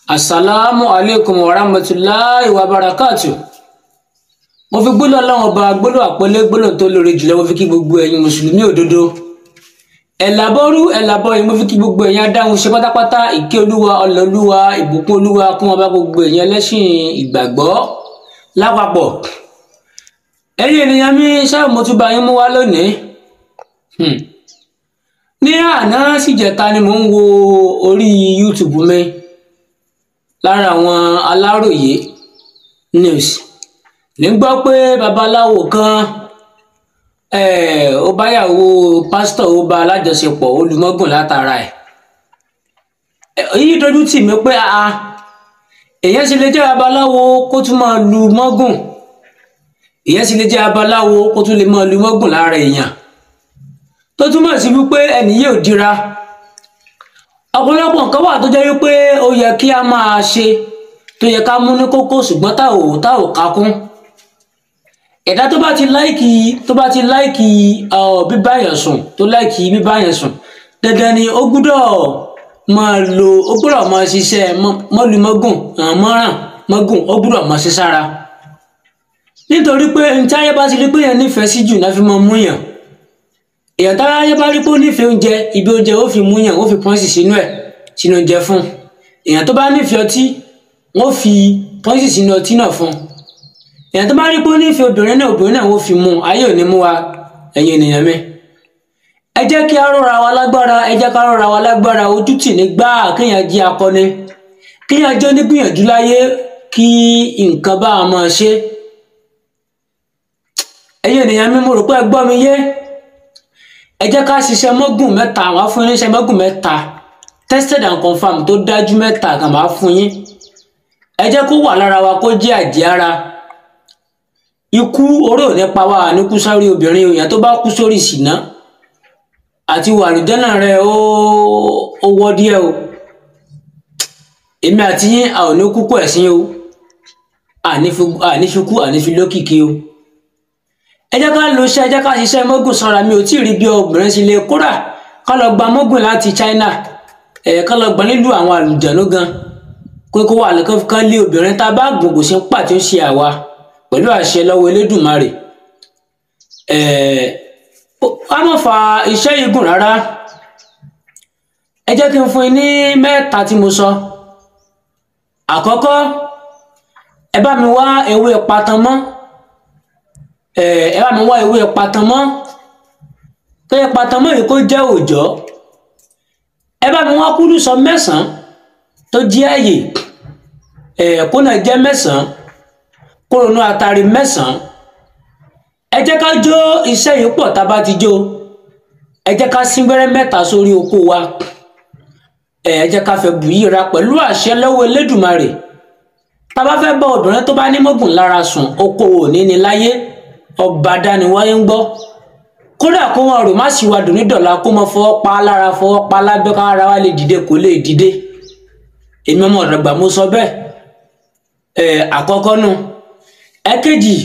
Assalamu alaikum wa rahmatullahi wa barakatuh. Mo fi gbólóhùn Ọlọ́run ọba gbólóhùn àpọ́nlé gbólóhùn tó lóore jùlọ mo fi kí gbogbo ẹ̀yin mùsùlùmí òdodo. Ẹ̀làbọ́rú ẹ̀làbọ́ yìí mo fi kí gbogbo ẹ̀yin adáhùn ṣe pátápátá ìkẹ́ olúwa ọlọ́ olúwa ìbùkún olúwa kún ọba gbogbo ẹ̀yin ẹlẹ́sìn ìgbàgbọ́ lápapọ̀. Ẹ̀yin ènìyàn mi ṣáà mo tún bá yín mú wá lónìí. Ní àná síjẹta ni mò ń wo orí YouTube mi lára àwọn Aláròyé news ní gbọ́ pé babaláwo kan ó báyàwó pásítọ̀ ó bá alájọṣepọ̀ olùmọ́gùn látara ẹ̀. Èyí dojú tì mí pé èyàn sì lè jẹ́ babaláwo kó tún máa lu mọ́gùn, èyàn sì lè jẹ́ babaláwo kó tún lè máa lu mọ́gùn lára èèyàn, tó túmọ̀ sí wípé ẹni yóò dira. Ọ̀pọ̀lọpọ̀ nǹkan wà tó jẹ́ wípé ó yẹ kí a máa ṣe, tó yẹ ká mú ní kókó, ṣùgbọ́n tá ò ká kún. Ẹ̀dá tó bá ti láìkì bíbáyàn sùn, tó láìkì bíbáyàn sùn, dandan ni ó gbúdọ̀ máa ṣiṣẹ́ mọ́lùmọ́gùn mọ́ràn mọ́gùn, ó gbúdọ̀ máa ṣe sára. Nítorí pé ní tí ayé bá ti rí pé èèyàn nífẹ̀ẹ́ sí jù náà fi máa mú yàn. Èèyàn tá ayé bá rí pé ó nífẹ̀ẹ́ oúnjẹ, ibi oúnjẹ ó fi mú yàn, ó fi pọ́ńsì sínú oúnjẹ fún. Èèyàn tó bá nífẹ̀ẹ́ ọtí, wọ́n fi pọ́ńsì sínú ọtí náà fún. Èèyàn tó bá rí pé ó nífẹ̀ẹ́ obìnrin náà wọ́n fi mú. Ayé ò ní mú wa, ẹ̀yin ènìyàn mi. Ẹ jẹ́ kí á rọra wa lágbára, ẹ jẹ́ ká rọra wa lágbára. Ojú tì ní gbáà kéèyàn jí akọni, kéèyàn jẹ́ onígbìyànjú láyé kí nǹkan bá a máa ṣe. Ẹ̀yin ènìyàn mi, mo rò pé ẹ gbọ́ mi yé. Ẹ jẹ́ ká ṣiṣẹ́ mọ́gùn mẹ́ta, àwọn á fún yín níṣẹ́ mọ́gùn mẹ́ta, tested and confirmed tó dájú mẹ́ta kan máa fún yín. Ẹ jẹ́ kó wà lára wa, kó jẹ́ àjẹ́ ara. Ikú oró ò ní pa wá, ní kú sórí obìnrin. Èèyàn tó bá kú sórí ìṣìná àti wàlùjánà rẹ̀ ó wọ́ díẹ̀ o. Èmi àti yín a ò ní kúkú ẹ̀sìn o, àní fi kú àní fi lókìkí o. Ẹ jẹ́ ká lo iṣẹ́, ẹ jẹ́ ká ṣiṣẹ́ mọ́gùn sanra. Mi ò tí ì rí bí obìnrin sì lè kódà ká lọ gba mọ́gùn láti China, ká lọ gba nílùú àwọn àlùjànnú gan, kó wà lẹ́kọ́ kan lé obìnrin tá a bá gùn kò sí ń pàtó ṣe àwa pẹ̀lú àṣẹ lọ́wọ́ Elédùmarè. Ká má fa iṣẹ́ yìí gùn rárá. Ẹ jẹ́ kí n fún yín ní mẹ́ta tí mo sọ. Àkọ́kọ́, ẹ bá mi wá ewé patamọ́. Ẹ bá mi wá ewé patamọ́, tó yẹ patamọ́ yìí kó jẹ́ òòjọ́. Ẹ bá mi wá kúlùsọ 9 tó jẹ́ àyè, kó náà jẹ́ 9, kóronú àtàrí 9. Ẹ jẹ́ ká jó iṣẹ́ yìí pọ̀. Tá a bá ti jó, ẹ jẹ́ ká sín gbẹ́rẹ́ 3 sórí oko wa. Ẹ jẹ́ ká fẹ́ bù yíra pẹ̀lú àṣẹ lọ́wọ́ Elédùmarè. Tá a bá fẹ́ bá obìnrin tó bá ní mọ́gùn lára sùn, oko ò ní ní láyé, ọba dání wáyé ń gbọ́. Kódà kó wọn rò má sì wá dùn ní dọ̀la, kó mọ fọwọ́ pa lára, fọwọ́ pa lábẹ́, ká ara wa lè dìde, kò lè dìde. Èmi ọmọ ọ̀dọ̀gbà mo sọ bẹ́ẹ̀. Àkọ́kọ́ nù. Ẹ̀kejì,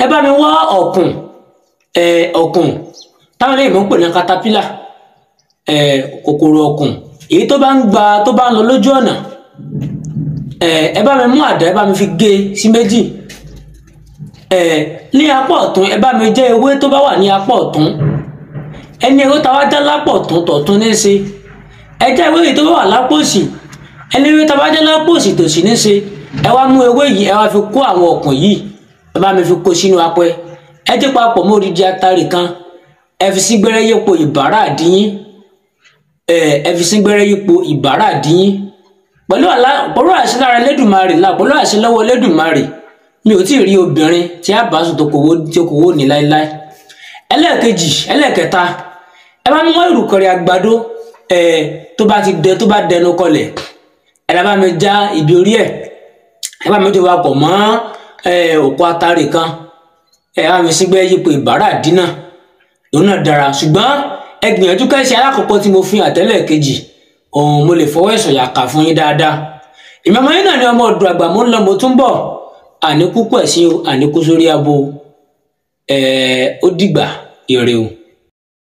ẹ bá mi wá ọ̀kùn. Ọ̀kùn táwọn eléyìí mọ̀ ń pè ní katapila, kòkòrò ọ̀kùn èyí tó bá ń lọ lójú ọ̀nà. Ẹ bá mi mú àdá, ẹ bá mi fi gé sí méjì. Ní apá ọ̀tún, ẹ bá mi jẹ́ ewé tó bá wà ní apá ọ̀tún. Ẹni ewé tá a wá já lápá ọ̀tún tọ̀tún ní í ṣe. Ẹ jẹ́ ewé yìí tó bá wà lápá òsì. Ẹni ewé tá a bá já lápá òsì tòsì ní í ṣe. Ẹ wá mú ewé yìí, ẹ wá fi kó àwọn ọ̀kùn yìí, ẹ bá mi fi kó sínú apẹ. Ẹ jẹ́ papọ̀ mọ́ odidi atari kan. Ẹ fi sí gbẹ́rẹ́ yípo ìbàrá àdíyín. Ẹ fi sí gbẹ́rẹ́ yípo ìbàrá àdíyín. Pẹ̀lú àṣẹ lára Elédùmarè, pẹ̀lú àṣẹ lọ́wọ́ Elédùmarè, mi ò tí ì rí obìnrin tí a bá sùn tó kò wó ní láéláé. Ẹlẹ́ẹ̀kẹta, ẹ bá mi wá ìrùkẹ̀rẹ̀ àgbàdo, tó bá dẹnu kọlẹ̀, ẹ bá mi já ibi orí ẹ̀, ẹ bá mi jọ papọ̀ mọ́ òkú atari kan, ẹ bá mi sígbẹ́ yípo ìbàrá àdínà. Òun náà dára, ṣùgbọ́n ẹ gbìyànjú ká ṣe alákọ̀ọ́kọ́ tí mo fi hàn tẹ́lẹ̀ kejì, mo lè fọwọ́ ìsọ̀yà kà fún yín dáadáa. Ìmọ̀mọ́ yín náà ni ọmọ ọ̀dọ̀ àgbà, mo ń lọ mo tún bọ̀. Àníkú pẹ̀sìn o, àníkú sórí abo. Ó dìgbà, ire o.